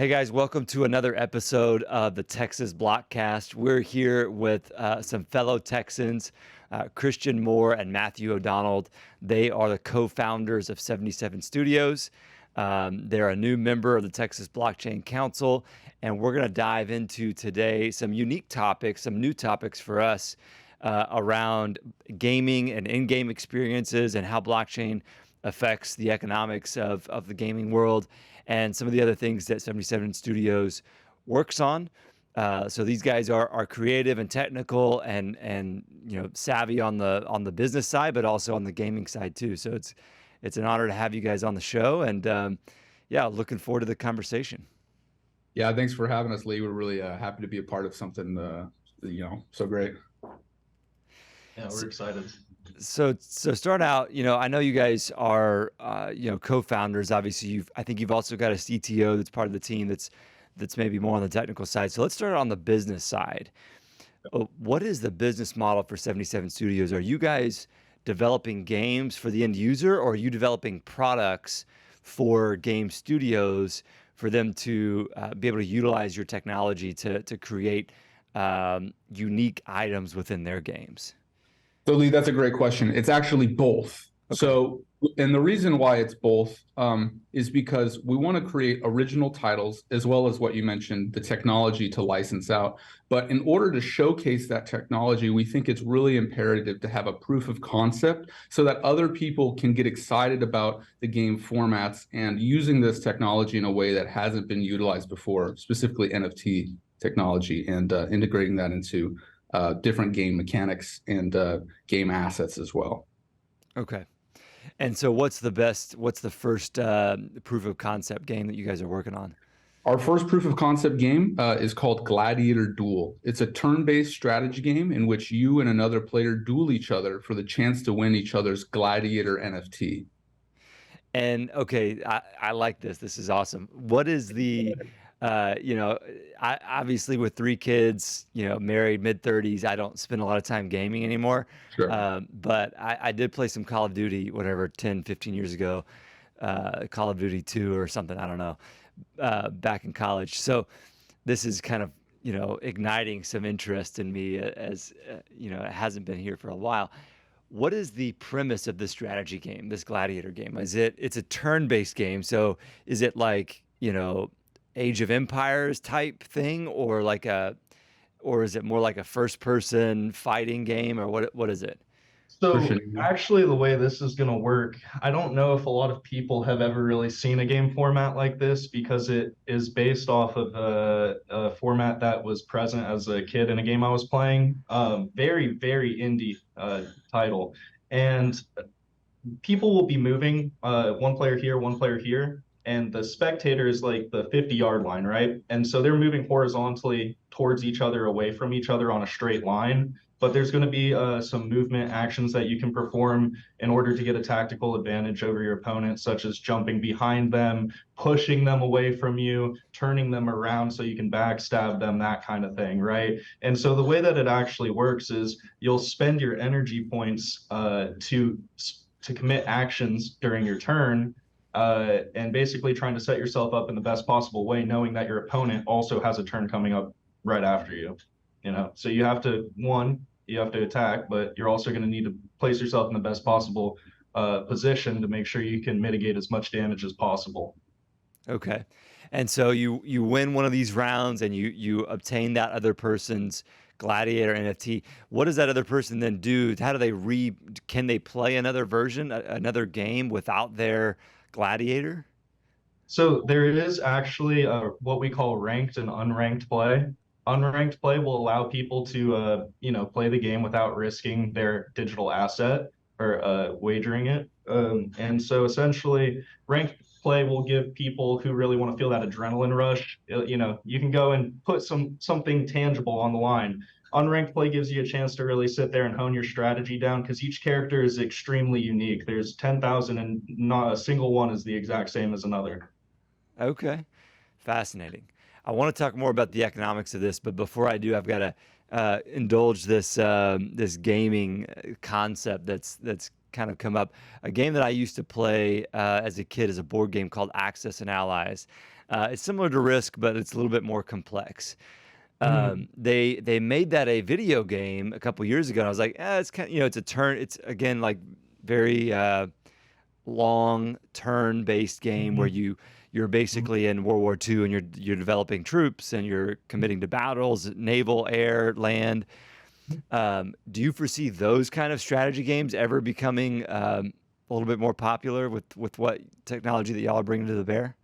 Hey guys, welcome to another episode of the Texas Blockcast. We're here with some fellow Texans, Christian Moore and Matthew O'Donnell. They are the co-founders of 77 Studios. They're a new member of the Texas Blockchain Council, and we're going to dive into today some unique topics, some new topics for us around gaming and in-game experiences and how blockchain affects the economics of the gaming world and some of the other things that 77 Studios works on. So these guys are creative and technical and savvy on the business side, but also on the gaming side too. So it's an honor to have you guys on the show, and looking forward to the conversation. Yeah, thanks for having us, Lee. We're really happy to be a part of something so great. Yeah, we're excited. So start out, I know you guys are, co-founders. Obviously, I think you've also got a CTO that's part of the team that's maybe more on the technical side. So let's start on the business side. What is the business model for 77 Studios? Are you guys developing games for the end user, or are you developing products for game studios for them to be able to utilize your technology to create unique items within their games? So, Lee, that's a great question. It's actually both. Okay. So, and the reason why it's both is because we want to create original titles as well as what you mentioned, the technology to license out. But in order to showcase that technology, we think it's really imperative to have a proof of concept so that other people can get excited about the game formats and using this technology in a way that hasn't been utilized before, specifically NFT technology, and integrating that into different game mechanics and game assets as well. Okay. And so what's the first proof of concept game that you guys are working on? Our first proof of concept game is called Gladiator Duel. It's a turn-based strategy game in which you and another player duel each other for the chance to win each other's Gladiator NFT. And okay, I like this. This is awesome. What is the I obviously with 3 kids, married, mid-30s, I don't spend a lot of time gaming anymore. Sure. But I did play some Call of Duty, whatever, 10, 15 years ago, Call of Duty 2 or something, I don't know, back in college. So this is kind of, igniting some interest in me as, it hasn't been here for a while. What is the premise of this strategy game, this Gladiator game? It's a turn-based game. So is it like, Age of Empires type thing, or is it more like a first person fighting game, or what is it? So actually the way this is going to work, I don't know if a lot of people have ever really seen a game format like this because it is based off of a format that was present as a kid in a game I was playing. Very, very indie title. And people will be moving one player here, one player here. And the spectator is like the 50-yard line, right? And so they're moving horizontally towards each other, away from each other on a straight line. But there's going to be some movement actions that you can perform in order to get a tactical advantage over your opponent, such as jumping behind them, pushing them away from you, turning them around so you can backstab them, that kind of thing, right? And so the way that it actually works is you'll spend your energy points to commit actions during your turn, and basically trying to set yourself up in the best possible way, knowing that your opponent also has a turn coming up right after you. So you have to attack, but you're also going to need to place yourself in the best possible position to make sure you can mitigate as much damage as possible. Okay. And so you win one of these rounds and you obtain that other person's Gladiator NFT. What does that other person then do? How do they can they play another version, another game without their Gladiator? So there is actually what we call ranked and unranked play. Unranked play will allow people to play the game without risking their digital asset or wagering it. And so essentially ranked play will give people who really want to feel that adrenaline rush. You can go and put something tangible on the line. Unranked play gives you a chance to really sit there and hone your strategy down because each character is extremely unique. There's 10,000 and not a single one is the exact same as another. Okay. Fascinating. I want to talk more about the economics of this, but before I do, I've got to indulge this gaming concept that's kind of come up. A game that I used to play as a kid is a board game called Axis and Allies. It's similar to Risk, but it's a little bit more complex. Mhm. They made that a video game a couple years ago, and I was like, it's kind of, it's a turn. It's again like very long turn-based game where Mhm. you're basically in World War II and you're developing troops and you're committing to battles, naval, air, land. Do you foresee those kind of strategy games ever becoming a little bit more popular with what technology that y'all are bringing to the bear?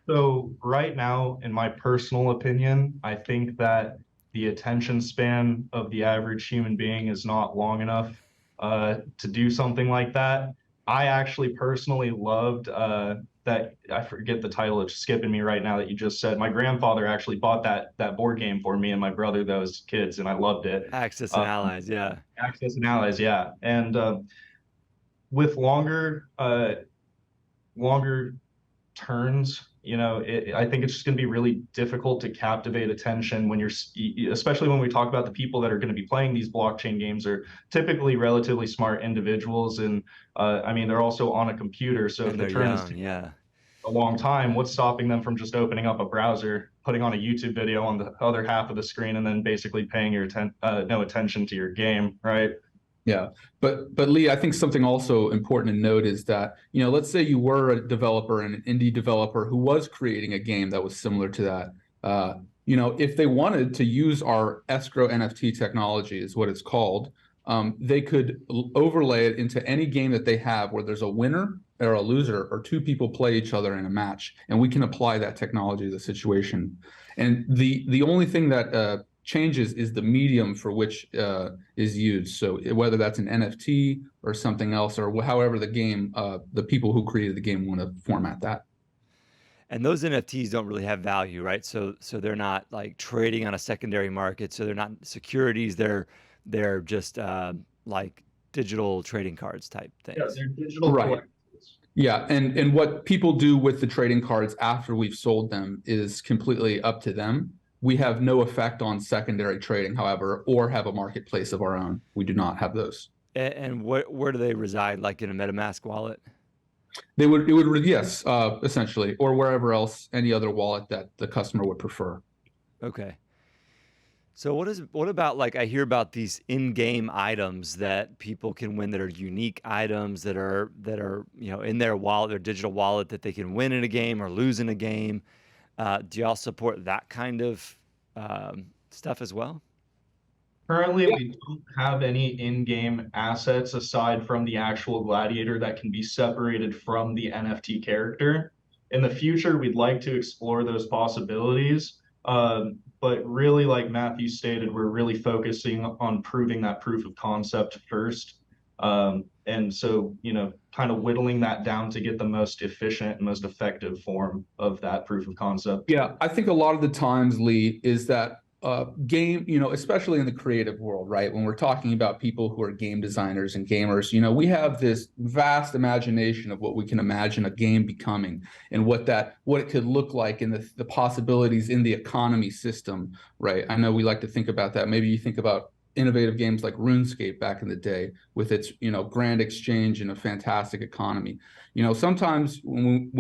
So right now, in my personal opinion, I think that the attention span of the average human being is not long enough to do something like that. I actually personally loved that. I forget the title. It's skipping me right now that you just said. My grandfather actually bought that board game for me and my brother, those kids, and I loved it. Axis and Uh, Allies, yeah. Access and Allies, yeah. And with longer turns, I think it's just going to be really difficult to captivate attention when especially when we talk about the people that are going to be playing these blockchain games are typically relatively smart individuals. And I mean, they're also on a computer. So if And the they're turn is young, taking yeah. a long time, what's stopping them from just opening up a browser, putting on a YouTube video on the other half of the screen, and then basically paying no attention to your game, right? Yeah, but Lee, I think something also important to note is that, let's say you were a developer and an indie developer who was creating a game that was similar to that. If they wanted to use our escrow NFT technology, is what it's called, they could overlay it into any game that they have where there's a winner or a loser or two people play each other in a match, and we can apply that technology to the situation. And the only thing that changes is the medium for which is used. So whether that's an NFT or something else, or however the people who created the game want to format that. And those NFTs don't really have value, right? So they're not like trading on a secondary market. So they're not securities. They're just like digital trading cards type Yeah, things. they're digital Right. collectibles. Yeah, and what people do with the trading cards after we've sold them is completely up to them. We have no effect on secondary trading, however, or have a marketplace of our own. We do not have those. And where do they reside? Like in a MetaMask wallet? Yes, essentially, or wherever else, any other wallet that the customer would prefer. Okay. So what about like I hear about these in-game items that people can win that are unique items that are in their wallet, their digital wallet that they can win in a game or lose in a game. Do y'all support that kind of stuff as well? Currently, we don't have any in-game assets aside from the actual gladiator that can be separated from the NFT character. In the future, we'd like to explore those possibilities. But really, like Matthew stated, we're really focusing on proving that proof of concept first. And so, kind of whittling that down to get the most efficient and most effective form of that proof of concept. Yeah, I think a lot of the times, Lee, is that game, especially in the creative world, right? When we're talking about people who are game designers and gamers, we have this vast imagination of what we can imagine a game becoming and what it could look like and the possibilities in the economy system, right? I know we like to think about that. Maybe you think about innovative games like RuneScape back in the day with its, grand exchange and a fantastic economy. Sometimes when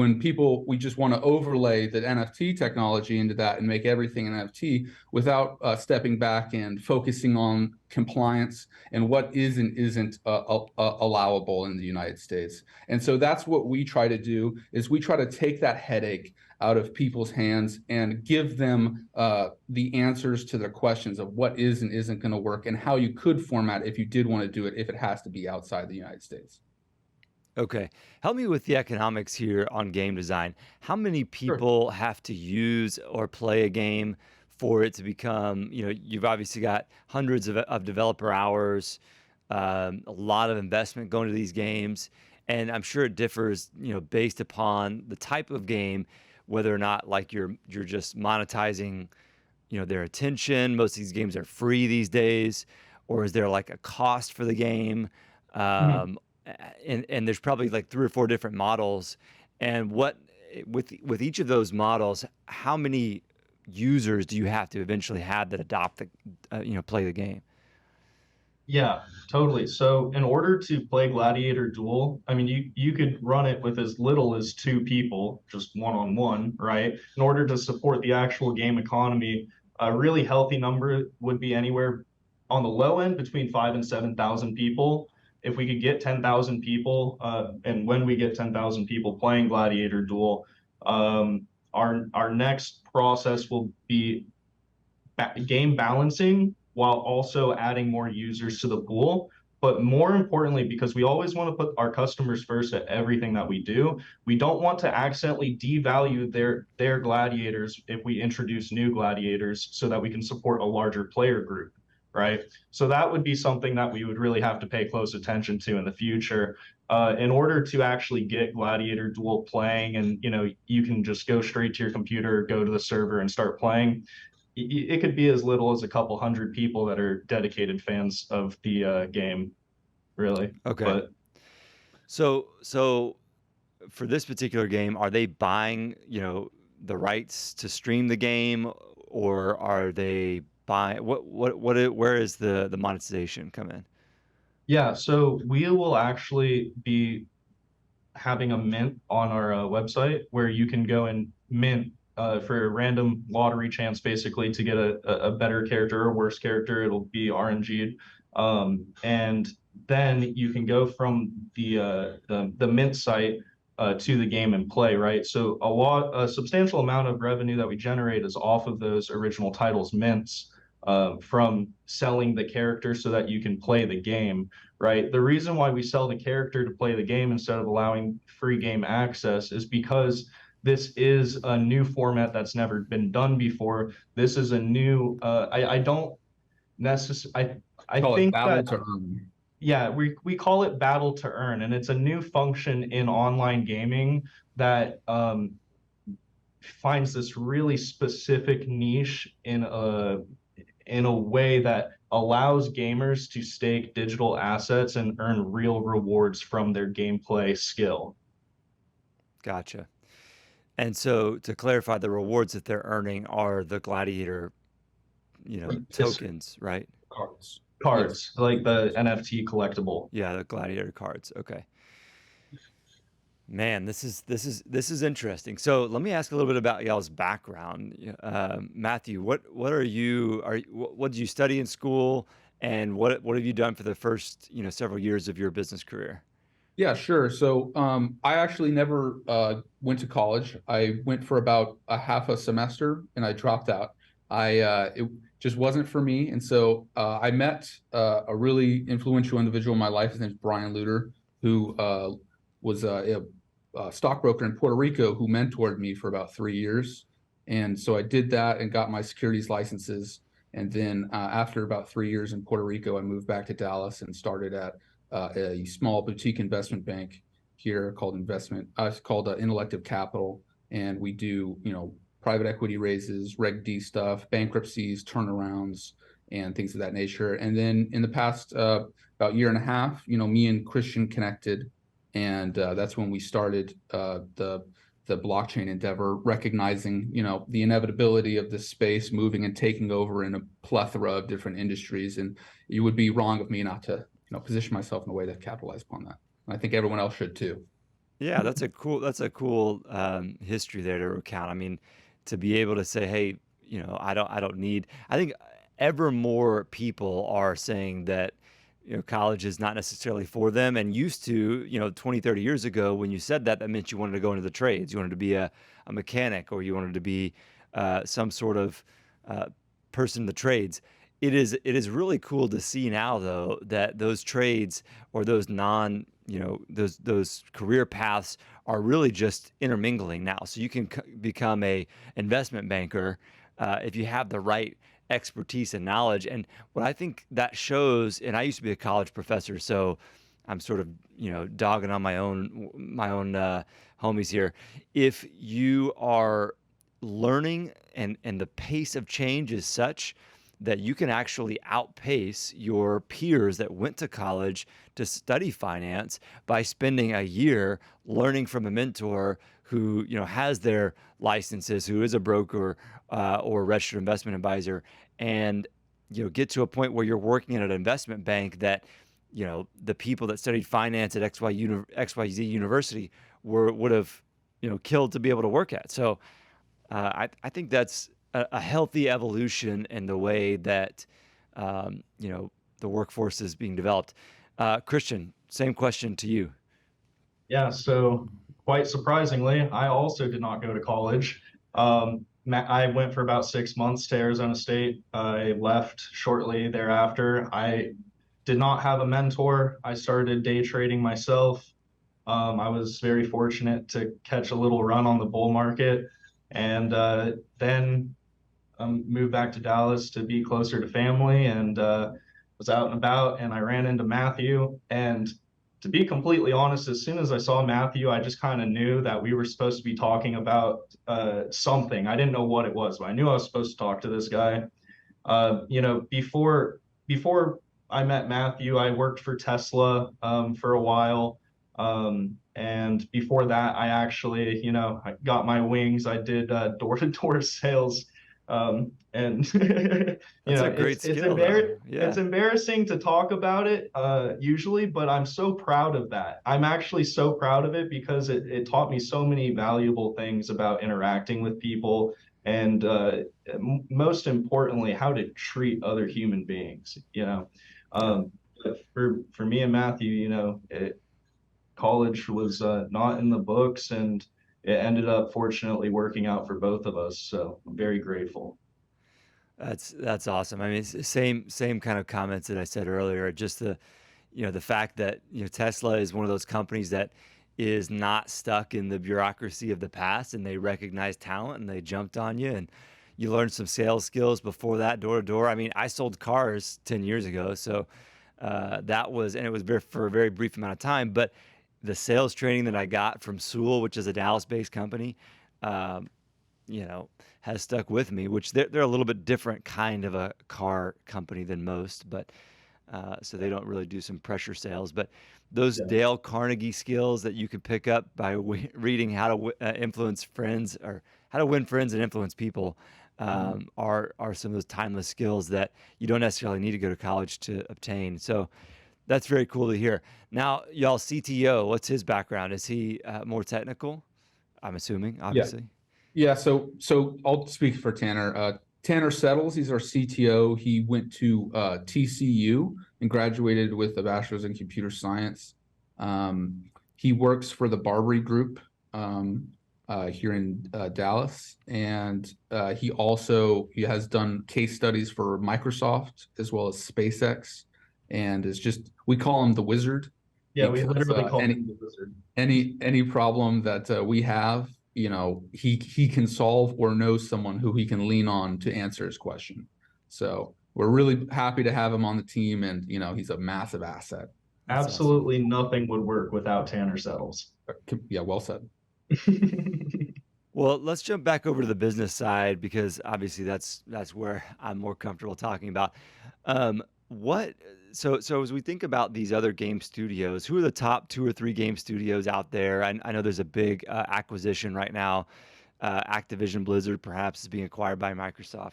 we just want to overlay the NFT technology into that and make everything an NFT without stepping back and focusing on compliance and what is and isn't allowable in the United States. And so that's what we try to do is we try to take that headache out of people's hands and give them the answers to their questions of what is and isn't going to work and how you could format if you did want to do it if it has to be outside the United States. Okay. Help me with the economics here on game design. How many Sure. people have to use or play a game for it to become, you've obviously got hundreds of developer hours, a lot of investment going to these games. And I'm sure it differs, based upon the type of game, whether or not like you're just monetizing, their attention. Most of these games are free these days, or is there like a cost for the game? Mhm. Um, and there's probably like 3 or 4 different models. And with each of those models, how many users do you have to eventually have that adopt play the game? Yeah. Totally. So in order to play Gladiator Duel, I mean, you could run it with as little as two people, just one on one, right? In order to support the actual game economy, a really healthy number would be anywhere on the low end between 5 and 7,000 people. If we could get 10,000 people, and when we get 10,000 people playing Gladiator Duel, our next process will be game balancing while also adding more users to the pool. But more importantly, because we always want to put our customers first at everything that we do, we don't want to accidentally devalue their gladiators if we introduce new gladiators so that we can support a larger player group, right? So that would be something that we would really have to pay close attention to in the future. In order to actually get Gladiator Duel playing, and you can just go straight to your computer, go to the server and start playing, it could be as little as a couple hundred people that are dedicated fans of the game, really. Okay. But So for this particular game, are they buying, the rights to stream the game, or are they buying where is the monetization come in? yeah, so we will actually be having a mint on our website where you can go and mint for a random lottery chance, basically, to get a better character or worse character. It'll be RNG'd. And then you can go from the mint site to the game and play, right? So a substantial amount of revenue that we generate is off of those original titles mints, from selling the character so that you can play the game, right? The reason why we sell the character to play the game instead of allowing free game access is because this is a new format that's never been done before. This is a new, I don't necessarily, I Call it think battle that, to earn. yeah, we call it battle to earn, and it's a new function in online gaming that finds this really specific niche in a way that allows gamers to stake digital assets and earn real rewards from their gameplay skill. Gotcha. And so to clarify, the rewards that they're earning are the Gladiator, tokens, right? Cards. Cards, like the NFT collectible. Yeah, the Gladiator cards. Okay. Man, this is interesting. So let me ask a little bit about y'all's background. Matthew, what what did you study in school, and what have you done for the first several years of your business career? Yeah, sure. So I actually never went to college. I went for about a half a semester and I dropped out. It just wasn't for me. And so I met a really influential individual in my life. His name's Brian Luter, who was a stockbroker in Puerto Rico who mentored me for about 3 years. And so I did that and got my securities licenses. And then after about 3 years in Puerto Rico, I moved back to Dallas and started at a small boutique investment bank here called Intellective Capital. And we do, private equity raises, Reg D stuff, bankruptcies, turnarounds, and things of that nature. And then in the past about year and a half, me and Christian connected, and that's when we started the blockchain endeavor, recognizing the inevitability of this space moving and taking over in a plethora of different industries. And it would be wrong of me not to position myself in a way to capitalize upon that. And I think everyone else should too. Yeah, that's a cool history there to recount. I mean, to be able to say, hey, I don't need. I think ever more people are saying that college is not necessarily for them, and used to 20, 30 years ago, when you said that meant you wanted to go into the trades. You wanted to be a mechanic, or you wanted to be some sort of person in the trades. It is really cool to see now, though, that those trades, or those those career paths, are really just intermingling now. So you can become a investment banker if you have the right expertise and knowledge. And what I think that shows, and I used to be a college professor, so I'm sort of dogging on my own homies here. If you are learning and the pace of change is such that you can actually outpace your peers that went to college to study finance by spending a year learning from a mentor who has their licenses, who is a broker or a registered investment advisor, and get to a point where you're working at an investment bank that the people that studied finance at XYZ University would have, killed to be able to work at. So I think that's a healthy evolution in the way that, the workforce is being developed. Christian, same question to you. Yeah, so quite surprisingly, I also did not go to college. I went for about 6 months to Arizona State. I left shortly thereafter. I did not have a mentor. I started day trading myself. I was very fortunate to catch a little run on the bull market, and then moved back to Dallas to be closer to family, and was out and about, and I ran into Matthew. And to be completely honest, as soon as I saw Matthew, I just kind of knew that we were supposed to be talking about something. I didn't know what it was, but I knew I was supposed to talk to this guy. Before I met Matthew, I worked for Tesla for a while. And before that, I actually, I got my wings. I did door-to-door sales. And That's a great skill, though. Yeah. it's embarrassing to talk about it usually, but I'm so proud of that. I'm actually so proud of it because it taught me so many valuable things about interacting with people, and most importantly, how to treat other human beings. But for me and Matthew, college was not in the books, and it ended up fortunately working out for both of us. So I'm very grateful. That's awesome. I mean, it's the same kind of comments that I said earlier. Just the fact that Tesla is one of those companies that is not stuck in the bureaucracy of the past, and they recognize talent and they jumped on you, and you learned some sales skills before that, door to door. I mean, I sold cars 10 years ago, so that was, and it was for a very brief amount of time, but the sales training that I got from Sewell, which is a Dallas-based company, has stuck with me, which they're a little bit different kind of a car company than most, but so they don't really do some pressure sales. But those Dale Carnegie skills that you can pick up by reading How to Influence Friends, or How to Win Friends and Influence People, are some of those timeless skills that you don't necessarily need to go to college to obtain. So that's very cool to hear. Now, y'all, CTO, what's his background? Is he more technical? I'm assuming, obviously. Yeah. So I'll speak for Tanner. Tanner Settles, he's our CTO. He went to TCU and graduated with a bachelor's in computer science. He works for the Barbary Group here in Dallas, and he has done case studies for Microsoft as well as SpaceX, and we call him the Wizard. Yeah, we literally call him the Wizard. Any problem that we have, he can solve, or knows someone who he can lean on to answer his question. So we're really happy to have him on the team, and he's a massive asset. That's absolutely awesome. Nothing would work without Tanner Settles. Yeah, well said. Well, let's jump back over to the business side, because obviously that's where I'm more comfortable talking about. So as we think about these other game studios, who are the top 2 or 3 game studios out there? I know there's a big acquisition right now. Activision Blizzard perhaps is being acquired by Microsoft.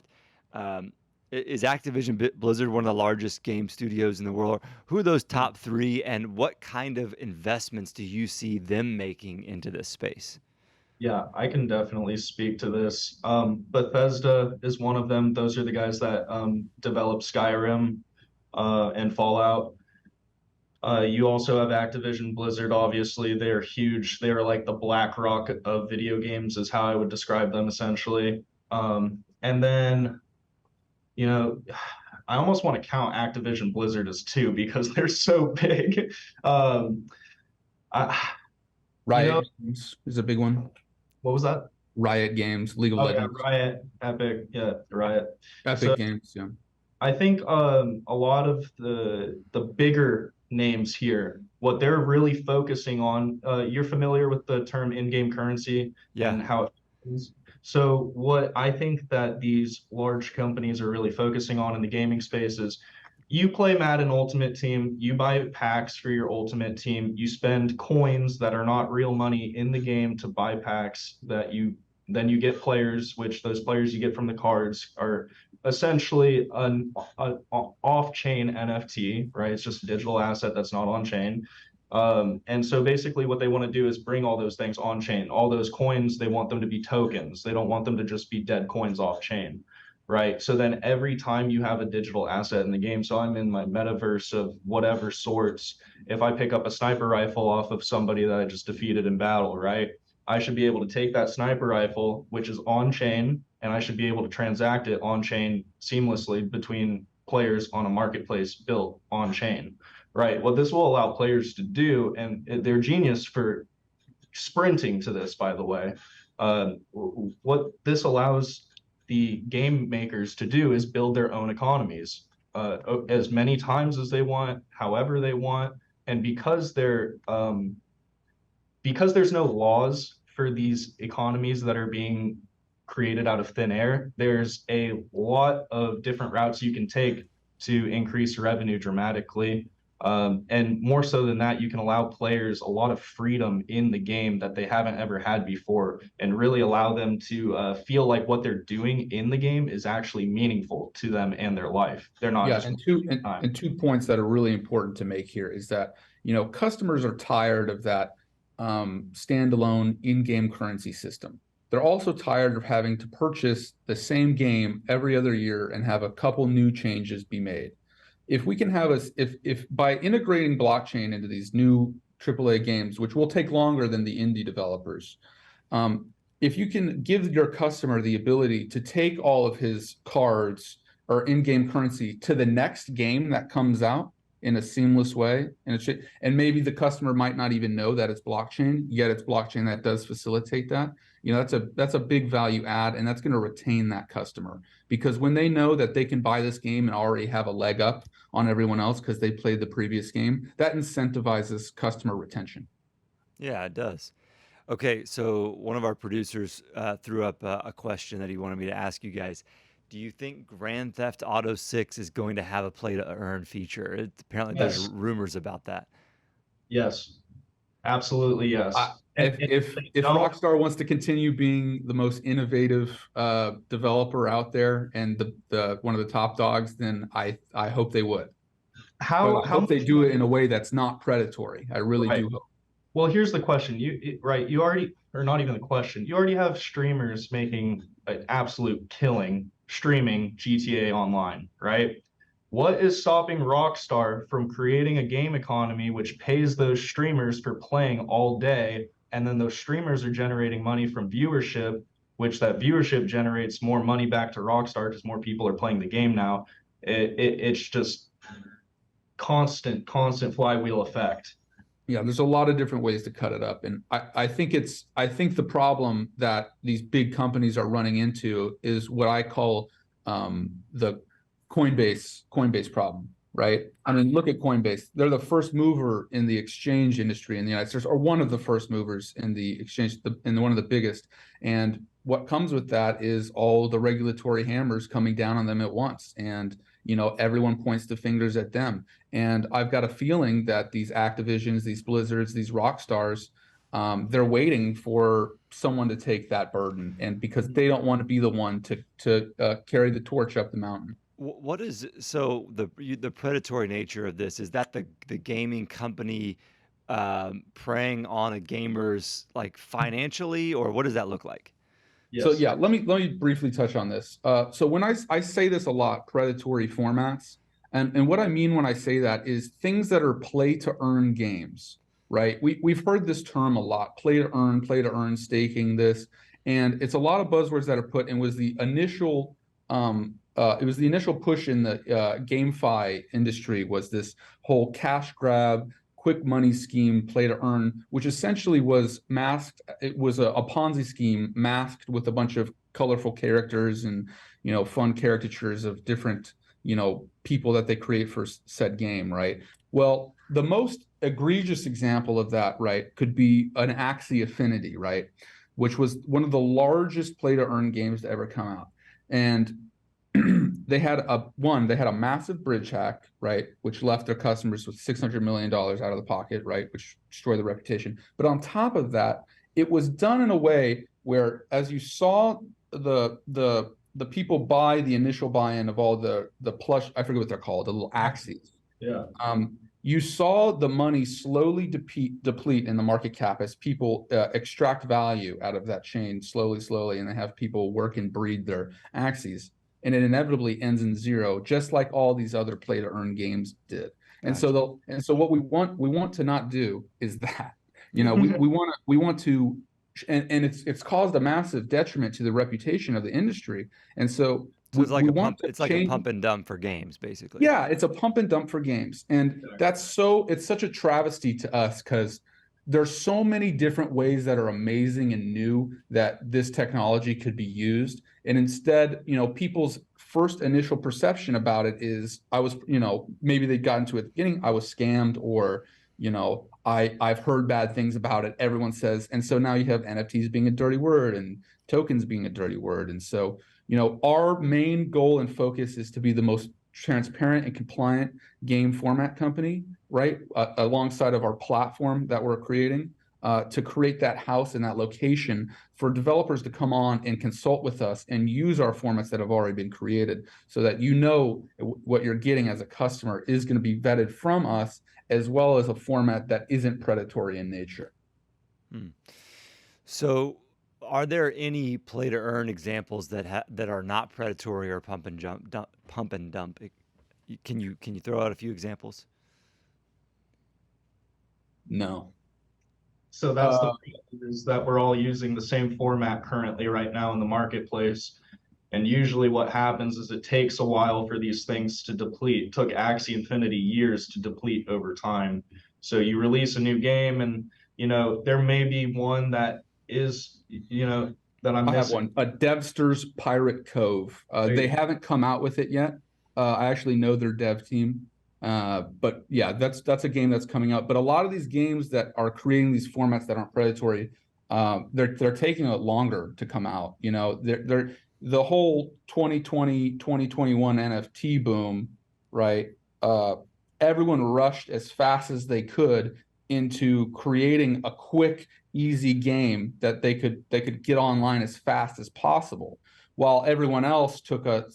Is Activision Blizzard one of the largest game studios in the world? Who are those top 3, and what kind of investments do you see them making into this space? Yeah, I can definitely speak to this. Bethesda is one of them. Those are the guys that develop Skyrim and Fallout. You also have Activision Blizzard. Obviously, they're huge. They're like the BlackRock of video games, is how I would describe them, essentially. And then, I almost want to count Activision Blizzard as 2 because they're so big. Riot Games is a big one. What was that? Riot Games, League of Legends. Yeah, Riot, Epic, yeah, Riot. Epic Games, yeah. I think a lot of the bigger names here, what they're really focusing on, you're familiar with the term in-game currency and how it happens. So what I think that these large companies are really focusing on in the gaming space is, you play Madden Ultimate Team, you buy packs for your Ultimate Team, you spend coins that are not real money in the game to buy packs that then you get players, which those players you get from the cards are essentially an off-chain NFT, right? It's just a digital asset that's not on-chain. And so basically what they want to do is bring all those things on-chain. All those coins, they want them to be tokens. They don't want them to just be dead coins off-chain, right? So then every time you have a digital asset in the game, so I'm in my metaverse of whatever sorts, if I pick up a sniper rifle off of somebody that I just defeated in battle, right? I should be able to take that sniper rifle, which is on-chain, and I should be able to transact it on-chain seamlessly between players on a marketplace built on-chain, right? What this will allow players to do, and they're genius for sprinting to this, by the way. What this allows the game makers to do is build their own economies as many times as they want, however they want, and because there's no laws for these economies that are being created out of thin air, there's a lot of different routes you can take to increase revenue dramatically. And more so than that, you can allow players a lot of freedom in the game that they haven't ever had before, and really allow them to feel like what they're doing in the game is actually meaningful to them and their life. They're not just and 2 points that are really important to make here is that, you know, customers are tired of that standalone in-game currency system. They're also tired of having to purchase the same game every other year and have a couple new changes be made. If we can have if by integrating blockchain into these new AAA games, which will take longer than the indie developers, if you can give your customer the ability to take all of his cards or in-game currency to the next game that comes out in a seamless way, and maybe the customer might not even know that it's blockchain, yet it's blockchain that does facilitate that. You know, that's a big value add, and that's going to retain that customer, because when they know that they can buy this game and already have a leg up on everyone else because they played the previous game, that incentivizes customer retention. Yeah, it does. Okay, so one of our producers threw up a question that he wanted me to ask you guys. Do you think Grand Theft Auto 6 is going to have a play to earn feature? Apparently there's rumors about that. Yes, absolutely yes. If Rockstar wants to continue being the most innovative developer out there and the one of the top dogs, then I hope they would. I hope they do it in a way that's not predatory. I really do hope. Well, here's the question. You already, or not even the question. You already have streamers making an absolute killing streaming GTA Online, right? What is stopping Rockstar from creating a game economy which pays those streamers for playing all day, and then those streamers are generating money from viewership, which that viewership generates more money back to Rockstar because more people are playing the game now. It's just constant flywheel effect. Yeah, there's a lot of different ways to cut it up. And I think the problem that these big companies are running into is what I call the Coinbase problem, right? I mean, look at Coinbase. They're the first mover in the exchange industry in the United States, or one of the first movers in the exchange, and one of the biggest. And what comes with that is all the regulatory hammers coming down on them at once. And you know, everyone points the fingers at them. And I've got a feeling that these Activisions, these Blizzards, these Rockstars, they're waiting for someone to take that burden, and because they don't want to be the one to carry the torch up the mountain. What is so the predatory nature of this? Is that the gaming company preying on a gamer's like financially, or what does that look like? Yes. So yeah, let me briefly touch on this. So when I say this a lot, predatory formats, and what I mean when I say that is things that are play to earn games, right? We've heard this term a lot: play to earn, staking this, and it's a lot of buzzwords that are put. And was the initial push in the GameFi industry was this whole cash grab, quick money scheme, play to earn, which essentially was masked. It was a Ponzi scheme masked with a bunch of colorful characters and, you know, fun caricatures of different, you know, people that they create for said game, right? Well, the most egregious example of that, right, could be an Axie Infinity, right, which was one of the largest play to earn games to ever come out. And they had a massive bridge hack, right, which left their customers with $600 million out of the pocket, right, which destroyed the reputation. But on top of that, it was done in a way where, as you saw the the people buy the initial buy-in of all the plush, I forget what they're called, the little axes. Yeah. You saw the money slowly deplete in the market cap as people extract value out of that chain slowly, and they have people work and breed their axes, and it inevitably ends in zero, just like all these other play-to-earn games did. And Gotcha. so what we want to not do is that, you know, we want to, and it's caused a massive detriment to the reputation of the industry, and so So it's like we a want pump. to It's like a change. pump and dump for games, basically. Yeah, it's a pump and dump for games. And it's such a travesty to us because there's so many different ways that are amazing and new that this technology could be used. And instead, you know, people's first initial perception about it is maybe they got into it at the beginning, I was scammed, or, you know, I've heard bad things about it. Everyone says, and so now you have NFTs being a dirty word and tokens being a dirty word. And so, you know, our main goal and focus is to be the most transparent and compliant game format company, right? Alongside of our platform that we're creating, to create that house and that location for developers to come on and consult with us and use our formats that have already been created, so that you know what you're getting as a customer is going to be vetted from us, as well as a format that isn't predatory in nature. So, are there any play to earn examples that are not predatory or pump and dump? Can you throw out a few examples? No. So that's the is that we're all using the same format currently right now in the marketplace. And usually what happens is it takes a while for these things to deplete. It took Axie Infinity years to deplete over time. So you release a new game and, you know, there may be one that is, you know, that I'm I have missing. one, a Devster's Pirate Cove. They haven't come out with it yet. I actually know their dev team. But yeah, that's a game that's coming out. But a lot of these games that are creating these formats that aren't predatory, they're taking a longer to come out. You know, they're the whole 2020, 2021 NFT boom, right? Everyone rushed as fast as they could into creating a quick, easy game that they could get online as fast as possible, while everyone else took a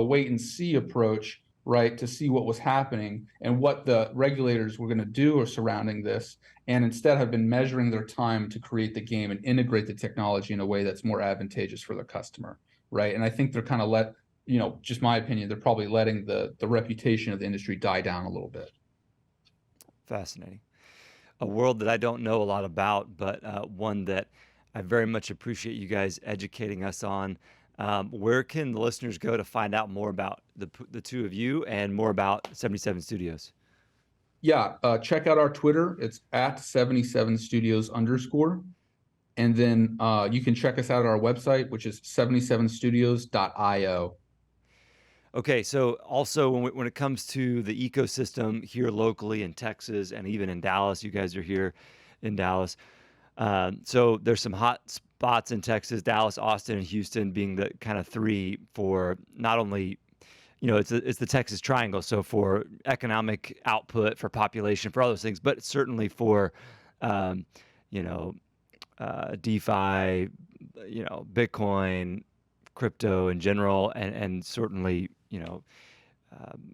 wait and see approach, right, to see what was happening and what the regulators were going to do surrounding this, and instead have been measuring their time to create the game and integrate the technology in a way that's more advantageous for the customer, right? And I think they're kind of just my opinion, they're probably letting the reputation of the industry die down a little bit. Fascinating. A world that I don't know a lot about, but one that I very much appreciate you guys educating us on. Where can the listeners go to find out more about the two of you and more about 77 Studios? Yeah, check out our Twitter. It's at 77studios_. And then you can check us out at our website, which is 77studios.io. Okay, so also when it comes to the ecosystem here locally in Texas and even in Dallas, you guys are here in Dallas. So there's some hot spots in Texas, Dallas, Austin, and Houston being the kind of three for not only, you know, it's the Texas Triangle, so for economic output, for population, for all those things, but certainly for, you know, DeFi, you know, Bitcoin, crypto in general, and certainly, you know,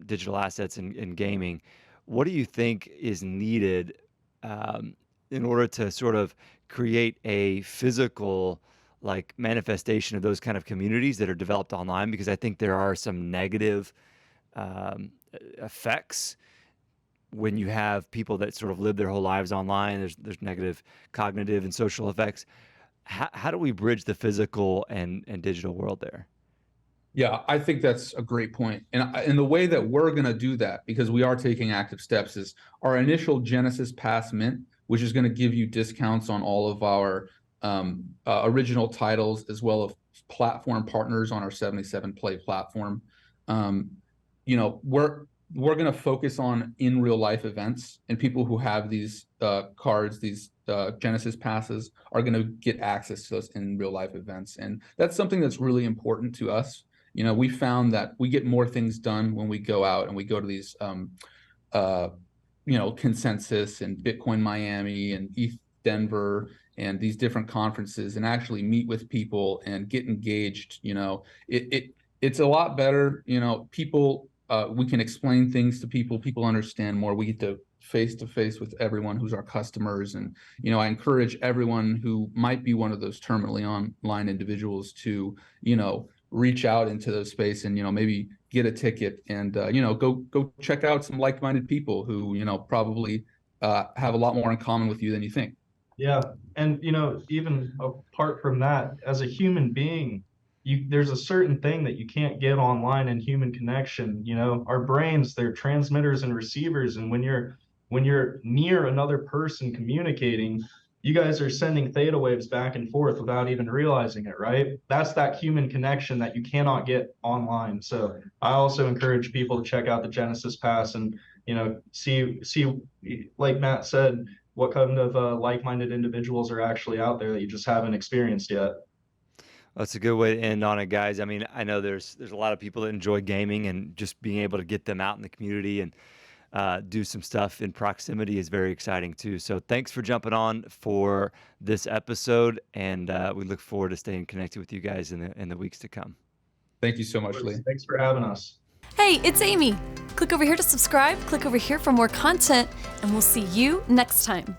digital assets in gaming. What do you think is needed in order to sort of create a physical like manifestation of those kind of communities that are developed online? Because I think there are some negative effects when you have people that sort of live their whole lives online. There's negative cognitive and social effects. How do we bridge the physical and digital world there? Yeah, I think that's a great point. And the way that we're going to do that, because we are taking active steps, is our initial Genesis Pass Mint, which is going to give you discounts on all of our original titles, as well as platform partners on our 77 Play platform. You know, we're going to focus on in real life events, and people who have these cards, these Genesis passes, are going to get access to those in real life events. And that's something that's really important to us. You know, we found that we get more things done when we go out and we go to these, you know, Consensus and Bitcoin Miami and Denver and these different conferences and actually meet with people and get engaged, it's a lot better. People, we can explain things to people. People understand more. We get to face with everyone who's our customers. And, I encourage everyone who might be one of those terminally online individuals to, reach out into those space and, maybe get a ticket and, go check out some like-minded people who, probably have a lot more in common with you than you think. Yeah. And, even apart from that, as a human being, there's a certain thing that you can't get online in human connection. Our brains, they're transmitters and receivers. And when you're near another person communicating, you guys are sending theta waves back and forth without even realizing it, right? That's that human connection that you cannot get online. So I also encourage people to check out the Genesis Pass and, see, like Matt said, what kind of like-minded individuals are actually out there that you just haven't experienced yet. That's a good way to end on it, guys. I mean, I know there's a lot of people that enjoy gaming, and just being able to get them out in the community and do some stuff in proximity is very exciting too. So thanks for jumping on for this episode, and we look forward to staying connected with you guys in the weeks to come. Thank you so much, Lee. Thanks for having us. Hey, it's Amy. Click over here to subscribe, click over here for more content, and we'll see you next time.